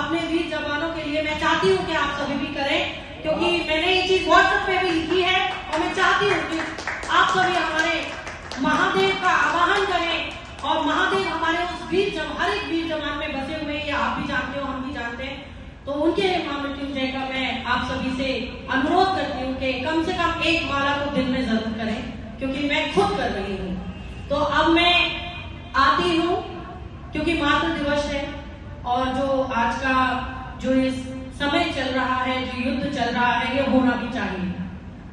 अपने वीर जवानों के लिए मैं चाहती हूँ कि आप सभी भी करें, क्योंकि मैंने ये चीज व्हाट्सएप पे भी लिखी है और मैं चाहती हूँ कि आप सभी हमारे महादेव का आवाहन करें। और महादेव हमारे उस हर एक वीर जवान में बसे हुए हैं, आप भी जानते हो, हम भी जानते हैं। तो उनके मां मृत्युंजय का मैं आप सभी से अनुरोध करती हूँ कि कम से कम एक माला को दिन में जरूर करें, क्योंकि मैं खुद कर रही हूँ। तो अब मैं आती हूँ, क्योंकि मातृ दिवस है और जो आज का जो इस समय चल रहा है, जो युद्ध चल रहा है, ये होना भी चाहिए।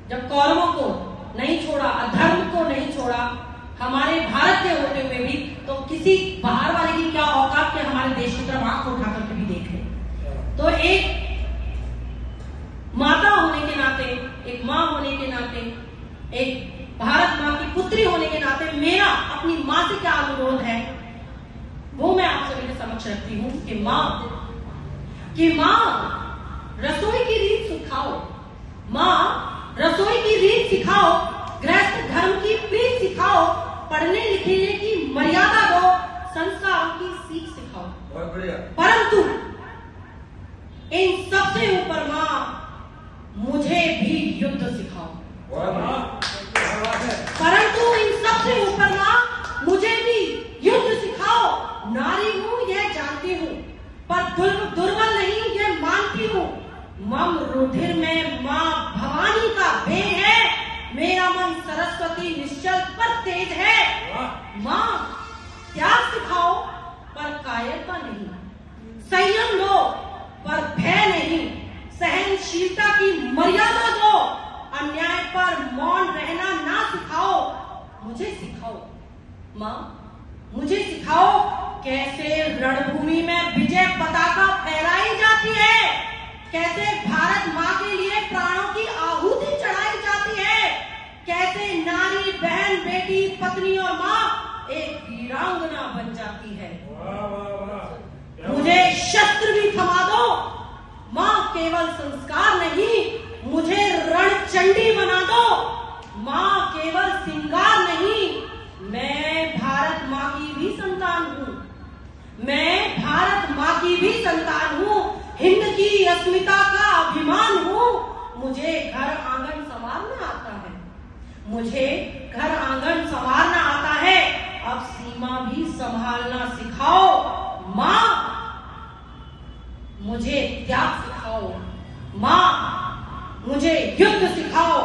जब कौरवों को नहीं छोड़ा, अधर्म को नहीं छोड़ा हमारे भारत के होते हुए भी, तो किसी बाहर वाले की क्या औकात के हमारे देश की तरफ आंख उठा करके भी देख ले। तो एक माता होने के नाते, एक मां होने के नाते, एक भारत मां की पुत्री होने के नाते मेरा अपनी मां से क्या अनुरोध है वो मैं आप सभी के समक्ष रखती हूँ कि मां रसोई की रीत सिखाओ, मां रसोई की रीत सिखाओ, गृहस्थ धर्म की प्रीत सिखाओ, पढ़ने लिखने की मर्यादा दो, संस्कारों की सीख सिखाओ। बहुत बढ़िया। परंतु इन सबसे ऊपर मां मुझे भी युद्ध सिखाओ। परंतु इन सबसे ऊपर मां मुझे भी युद्ध सिखाओ। नारी हूं यह जानती हूं, पर दुर्बल नहीं यह मानती हूं। मम रुधिर में मां भवानी का भेद है, मेरा मन सरस्वती निश्चल पर तेज है। मां त्याग सिखाओ पर कायरता नहीं, संयम लो पर भय नहीं, सहनशीलता की मर्यादा दो, अन्याय पर मौन रहना ना सिखाओ। मुझे सिखाओ मां, मुझे सिखाओ कैसे रणभूमि में विजय पताका फहराई जाती है, कैसे भारत मां के लिए प्राणों की आहुति चढ़ाई जाती है, कैसे नारी बहन बेटी पत्नी और मां एक वीरांगना बन जाती है। मुझे शस्त्र भी थमा दो, मां केवल संस्कार नहीं मुझे रणचंडी बना दो। मां केवल सिंगार नहीं, मैं भारत मां की भी संतान हूं, मैं भारत मां की भी संतान हूं, हिंद की अस्मिता का अभिमान हूं। मुझे घर आंगन संवारना आता है, मुझे घर आंगन संवारना आता है, अब सीमा भी संभालना सिखाओ। मां मुझे त्याग सिखाओ, मां मुझे युद्ध सिखाओ।